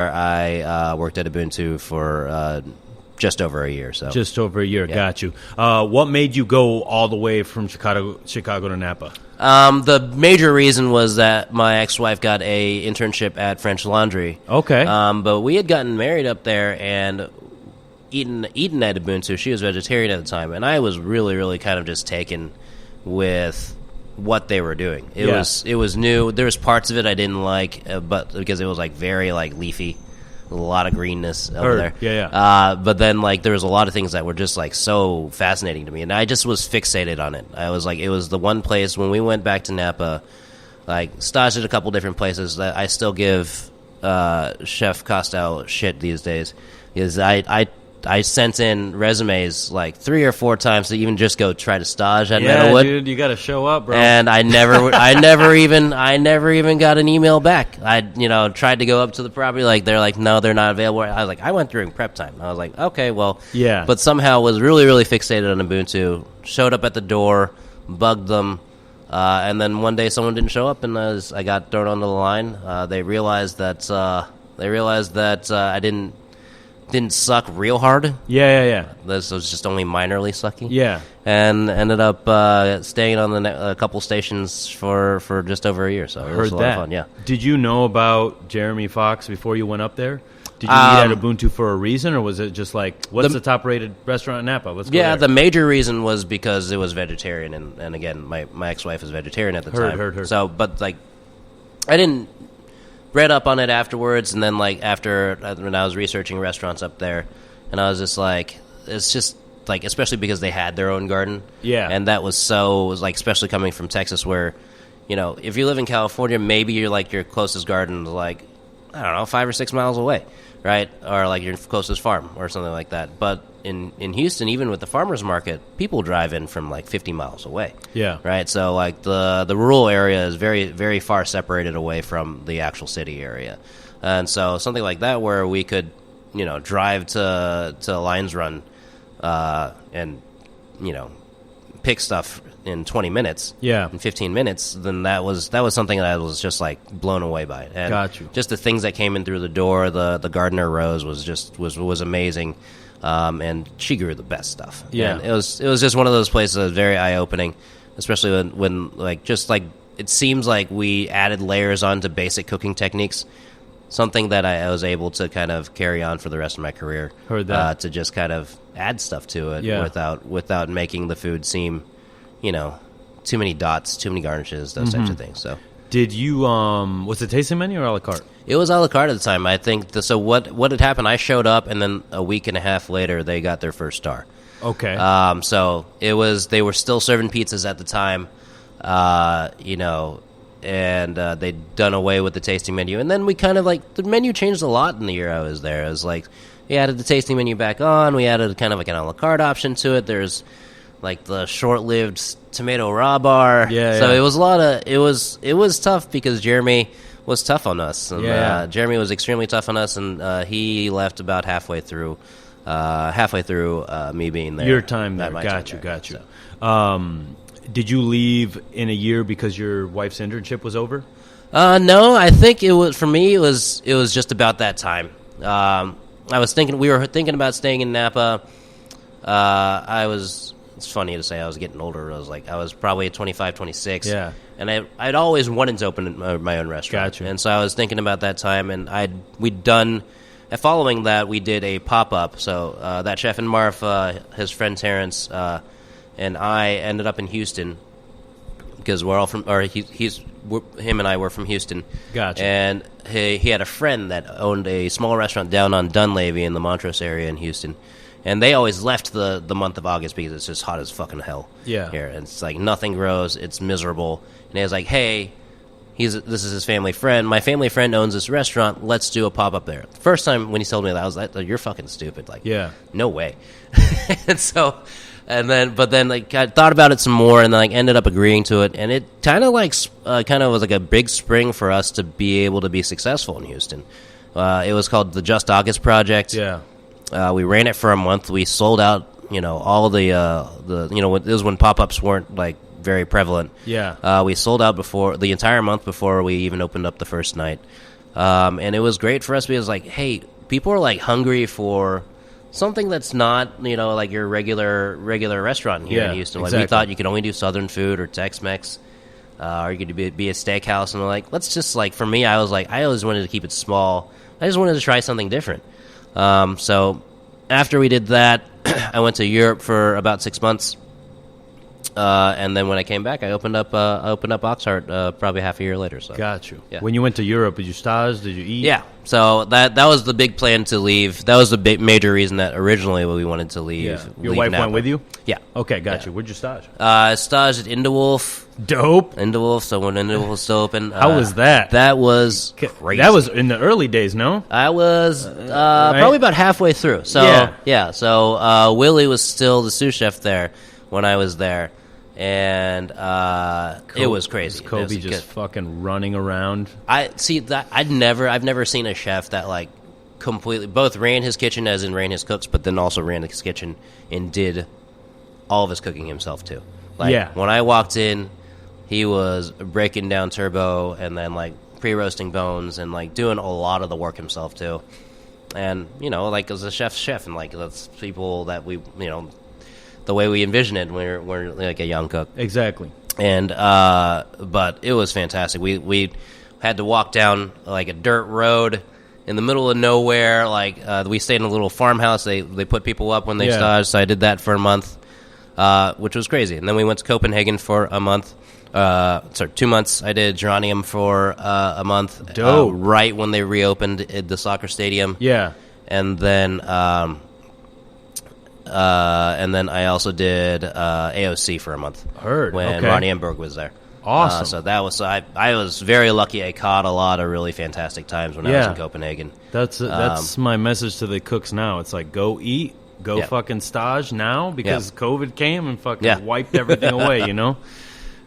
I worked at Ubuntu for just over a year. So just over a year, yeah. Got you. What made you go all the way from Chicago to Napa? The major reason was that my ex-wife got a internship at French Laundry. Okay. But we had gotten married up there and eaten at Ubuntu. She was vegetarian at the time, and I was really, really kind of just taken with what they were doing. It was new. There was parts of it I didn't like, but because it was like very like leafy, a lot of greenness over there. Yeah. But then like there was a lot of things that were just like so fascinating to me, and I just was fixated on it. I was like, it was the one place when we went back to Napa, like staged at a couple different places that I still give Chef Costel shit these days, because I sent in resumes like 3 or 4 times to even just go try to stage at Meadowood. Dude, you got to show up, bro. And I never even got an email back. I tried to go up to the property, like they're like, no, they're not available. I was like, I went during prep time. I was like, okay, well, yeah. But somehow was really, really fixated on Ubuntu. Showed up at the door, bugged them, and then one day someone didn't show up, and I got thrown onto the line. They realized that I didn't suck real hard. Yeah. This was just only minorly sucky. Yeah. And ended up staying on a couple stations for just over a year. So it was a lot of fun, yeah. Did you know about Jeremy Fox before you went up there? Did you eat at Ubuntu for a reason, or was it just like, what's the top-rated restaurant in Napa? Let's go there. The major reason was because it was vegetarian, and again, my ex-wife was vegetarian at the time. Heard. So, but like, I didn't read up on it afterwards, and then like after when I was researching restaurants up there, and I was just like, it's just like, especially because they had their own garden, and that was like, especially coming from Texas, where if you live in California, maybe you're like your closest garden is like, I don't know, 5 or 6 miles away, right? Or like your closest farm or something like that. But in Houston, even with the farmers market, people drive in from like 50 miles away. Yeah. Right. So like the rural area is very, very far separated away from the actual city area. And so something like that where we could, drive to Lions Run and, pick stuff in 20 minutes, in 15 minutes, then that was something that I was just like blown away by. And got you. Just the things that came in through the door, the Gardner Rose was amazing. And she grew the best stuff. Yeah. And it was just one of those places that was very eye-opening, especially when like, just like, it seems like we added layers onto basic cooking techniques, something that I was able to kind of carry on for the rest of my career. Heard that. To just kind of add stuff to it without making the food seem, too many dots, too many garnishes, those types of things. So, did you was it tasting menu or a la carte? It was a la carte at the time. I think so. What had happened? I showed up, and then a week and a half later, they got their first star. Okay. So they were still serving pizzas at the time, and they'd done away with the tasting menu. And then we kind of like, the menu changed a lot in the year I was there. It was like, we added the tasting menu back on. We added kind of like an a la carte option to it. There's like the short-lived tomato raw bar. So it was a lot of, it was tough because Jeremy was tough on us. And, Jeremy was extremely tough on us, and he left about halfway through me being there. Your time there. Got you. So. Did you leave in a year because your wife's internship was over? No, I think it was, for me, it was just about that time. We were thinking about staying in Napa. It's funny to say I was getting older. I was probably 25, 26. Yeah. And I'd always wanted to open my own restaurant. Gotcha. And so I was thinking about that time, and following that, we did a pop-up. So that chef in Marf, his friend Terrence, and I ended up in Houston because we're all from, or him and I were from Houston. Gotcha. And he had a friend that owned a small restaurant down on Dunleavy in the Montrose area in Houston. And they always left the month of August because it's just hot as fucking hell here. And it's like nothing grows. It's miserable. And he was like, hey, this is his family friend. My family friend owns this restaurant. Let's do a pop-up there. The first time when he told me that, I was like, you're fucking stupid. Like, no way. But then like I thought about it some more, and then like ended up agreeing to it. And it kind of was like a big spring for us to be able to be successful in Houston. It was called the Just August Project. Yeah. We ran it for a month. We sold out, all it was when pop-ups weren't like very prevalent. Yeah. We sold out before the entire month before we even opened up the first night. And it was great for us because, like, hey, people are, like, hungry for something that's not, like your regular restaurant here in Houston. Like, we thought you could only do Southern food or Tex-Mex, or you could be a steakhouse. And we're like, let's just, like, for me, I was like, I always wanted to keep it small. I just wanted to try something different. So after we did that, I went to Europe for about 6 months. And then when I came back, I opened up Oxheart probably half a year later. So. Got you. Yeah. When you went to Europe, did you stage? Did you eat? Yeah. So that was the big plan to leave. That was the major reason that originally we wanted to leave. Yeah. Your leave wife Napa. went with you? Yeah. Okay, got you. Where'd you stage? I staged at Indewolf. Dope. Indewolf. So when Indewolf was still open. How was that? That was crazy. That was in the early days, no? I was right? probably about halfway through. So yeah. So Willie was still the sous chef there when I was there. And it was crazy. Was Kobe just fucking running around? I've never seen a chef that like completely both ran his kitchen as in ran his cooks, but then also ran his kitchen and did all of his cooking himself too. Like when I walked in, he was breaking down turbo and then like pre-roasting bones and like doing a lot of the work himself too. And like as a chef, and like that's people that we the way we envision it when we're like a young cook. Exactly. And but it was fantastic. We had to walk down like a dirt road in the middle of nowhere. Like we stayed in a little farmhouse. They put people up when they staged, so I did that for a month, which was crazy. And then we went to Copenhagen for a month. 2 months. I did Geranium for a month. Dope. Right when they reopened the soccer stadium. Yeah. And then I also did AOC for a month. Heard. When Ronnie Emberg was there. Awesome. So that was I was very lucky. I caught a lot of really fantastic times when I was in Copenhagen. That's my message to the cooks now. It's like go eat, go fucking stage now because COVID came and fucking wiped everything away.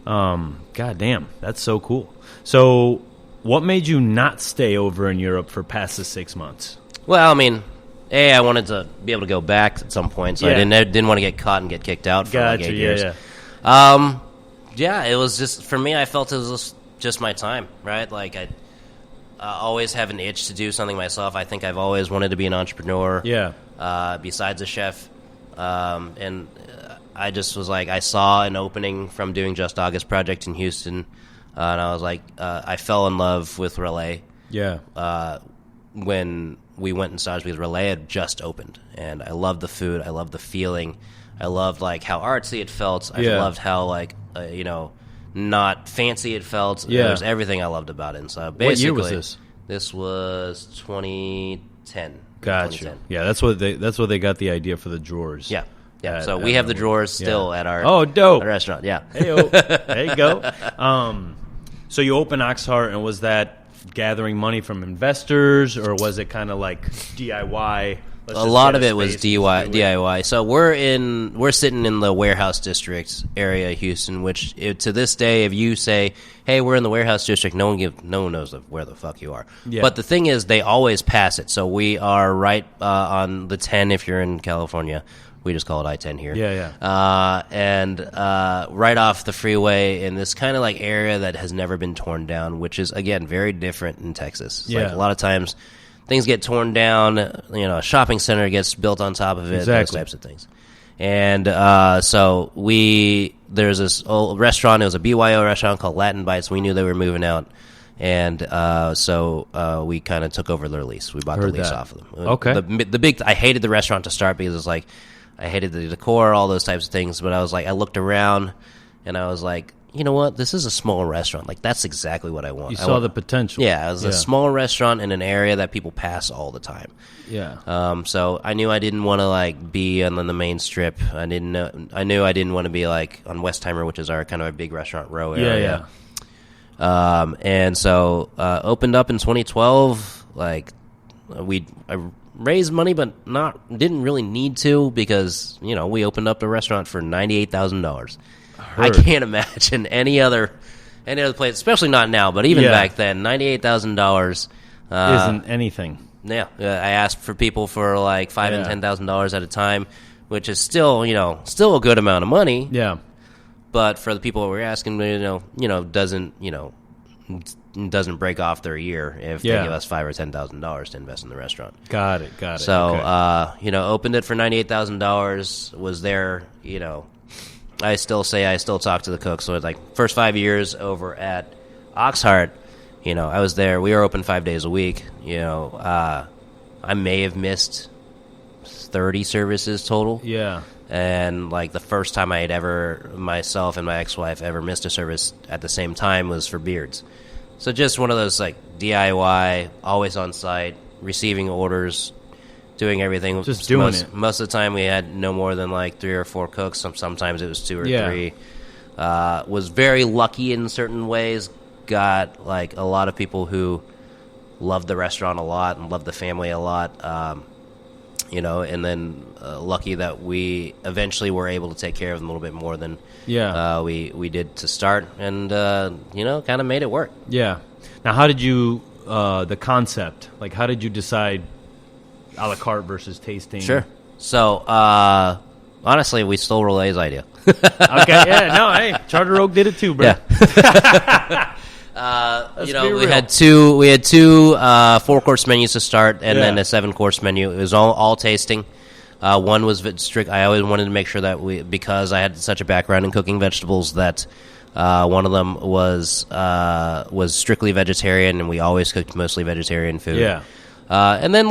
God damn, that's so cool. So, what made you not stay over in Europe for past the 6 months? Well, I mean. I wanted to be able to go back at some point, so I didn't want to get caught and get kicked out for like 8 years. It was just for me. I felt it was just my time, right? Like I always have an itch to do something myself. I think I've always wanted to be an entrepreneur. Yeah. Besides a chef, and I just was like, I saw an opening from doing Just August project in Houston, and I was like, I fell in love with Relay. Yeah. When we went and staged because Relay had just opened, and I loved the food. I loved the feeling. I loved like how artsy it felt. I loved how like not fancy it felt. Yeah, there's everything I loved about it. And so basically, what year was this? This was 2010. Gotcha. Yeah, that's what they got the idea for the drawers. Yeah. Yeah, so we have the drawers still at our dope our restaurant. Yeah, hey-o. There you go. So you opened Oxheart, and was that gathering money from investors, or was it kind of like DIY? A lot of it was DIY. So we're sitting in the warehouse district area of Houston, which to this day, if you say, "Hey, we're in the warehouse district," no one knows where the fuck you are. Yeah. But the thing is, they always pass it. So we are right on the 10 if you're in California. We just call it I-10 here. And right off the freeway in this kind of like area that has never been torn down, which is, again, very different in Texas. Like a lot of times things get torn down, a shopping center gets built on top of it, those types of things. And so there's this old restaurant. It was a BYO restaurant called Latin Bites. We knew they were moving out. And so we kind of took over their lease. We bought the lease off of them. Okay. I hated the restaurant to start because it was like, I hated the decor, all those types of things, but I was like, I looked around, and I was like, you know what? This is a small restaurant. Like, that's exactly what I want. You saw the potential. Yeah, it was a small restaurant in an area that people pass all the time. Yeah. So I knew I didn't want to like be on the main strip. I knew I didn't want to be like on Westheimer, which is our kind of a big restaurant row area. And so opened up in 2012. Like I raised money, but didn't really need to because we opened up the restaurant for $98,000. I can't imagine any other place, especially not now, but even back then, $98,000 isn't anything. Yeah, I asked for people for like $5,000 and $10,000 at a time, which is still a good amount of money. Yeah, but for the people we're asking, doesn't doesn't break off their year if they give us $5,000 or $10,000 to invest in the restaurant. Got it. So, okay. Opened it for $98,000. Was there, I still talk to the cooks. So it's like first 5 years over at Oxheart, I was there. We were open 5 days a week. I may have missed 30 services total. Yeah. And like the first time I had ever, myself and my ex-wife ever missed a service at the same time was for beards. So just one of those like DIY, always on site, receiving orders, doing everything. Just doing it. Most of the time we had no more than like 3 or 4 cooks. Sometimes it was 2 or 3. Was very lucky in certain ways. Got like a lot of people who loved the restaurant a lot and loved the family a lot. And then lucky that we eventually were able to take care of them a little bit more than we did to start, and kind of made it work. Yeah. Now, how did you the concept? Like, how did you decide a la carte versus tasting? Sure. So, honestly, we stole Relay's idea. Okay. Yeah. No. Hey, Charter Oak did it too, bro. Yeah. We had two 4-course menus to start, and then a 7-course menu. It was all tasting. One was strict. I always wanted to make sure that because I had such a background in cooking vegetables, that one of them was strictly vegetarian, and we always cooked mostly vegetarian food. Yeah. And then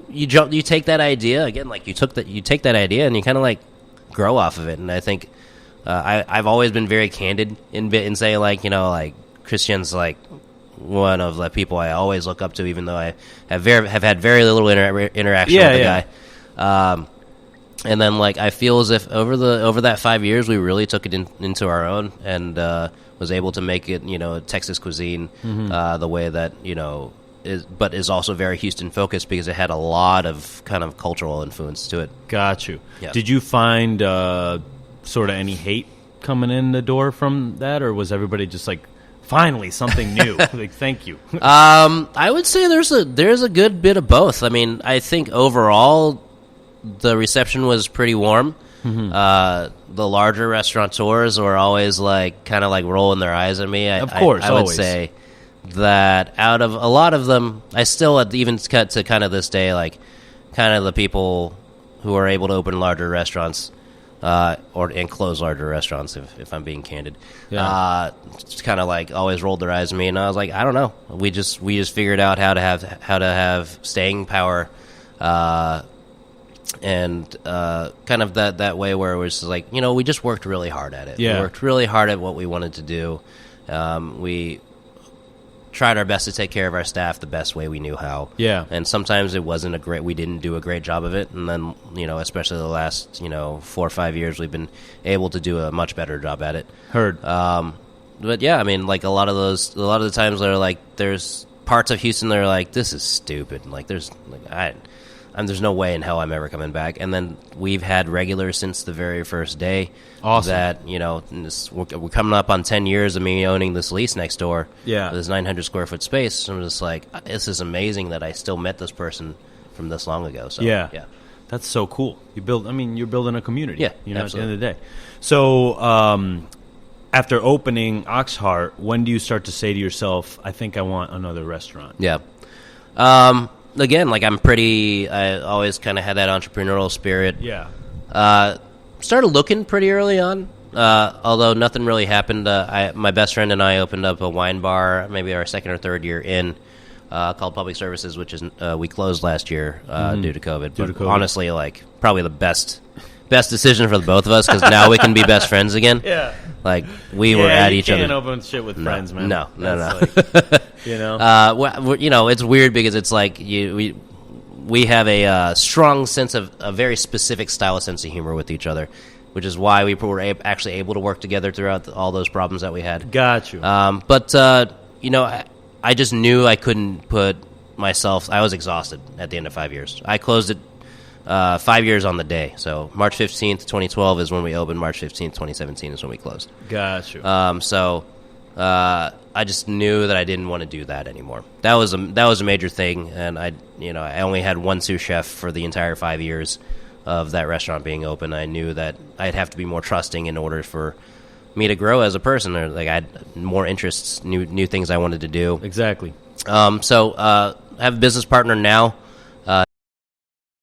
you take that idea again, like you take that idea and you kind of like grow off of it. And I think I've always been very candid in saying like Christian's like one of the people I always look up to, even though I have had very little interaction with the guy. And then like I feel as if over that 5 years we really took it into our own and was able to make it Texas cuisine the way that is also very Houston focused because it had a lot of kind of cultural influence to it. Got you. Yeah. Did you find sort of any hate coming in the door from that, or was everybody just like, finally something new? Like, thank you. I would say there's a good bit of both. I mean, I think overall the reception was pretty warm. The larger restaurateurs were always like kind of like rolling their eyes at me. Of course, I would say that out of a lot of them, I still even cut to kind of this day, like kind of the people who are able to open larger restaurants. And close larger restaurants, if I'm being candid. Yeah. Just kind of like always rolled their eyes at me, and I was like, I don't know. We just figured out how to have staying power, and kind of that way where it was like we just worked really hard at it. Yeah. We worked really hard at what we wanted to do. We tried our best to take care of our staff the best way we knew how. Yeah. And sometimes it wasn't we didn't do a great job of it. And then, especially the last, 4 or 5 years, we've been able to do a much better job at it. Heard. But yeah, I mean, like a lot of the times they're like, there's parts of Houston that are like, this is stupid. Like there's no way in hell I'm ever coming back. And then we've had regulars since the very first day. Awesome. That, we're coming up on 10 years of me owning this lease next door. Yeah. This 900 square foot space. I'm just like, this is amazing that I still met this person from this long ago. So yeah. That's so cool. You're building a community. Yeah, absolutely. At the end of the day. So, after opening Oxheart, when do you start to say to yourself, I think I want another restaurant? Yeah. Again, like I always kind of had that entrepreneurial spirit. Yeah. Started looking pretty early on, although nothing really happened. My best friend and I opened up a wine bar, maybe our second or third year in, called Public Services, which is we closed last year due to COVID. Honestly, like probably the best decision for the both of us because now we can be best friends again. Yeah. Like we were at each other. You can't open shit with friends, man. No. Like, it's weird because it's like we have a strong sense of a very specific style of sense of humor with each other, which is why we were actually able to work together throughout all those problems that we had. Got you. But I just knew I couldn't put myself. I was exhausted at the end of 5 years. I closed it 5 years on the day. So March 15th, 2012 is when we opened. March 15th, 2017 is when we closed. Got you. I just knew that I didn't want to do that anymore. That was a major thing, and I only had one sous chef for the entire 5 years of that restaurant being open. I knew that I'd have to be more trusting in order for me to grow as a person, or like I had more interests, new things I wanted to do. Exactly. So I have a business partner now.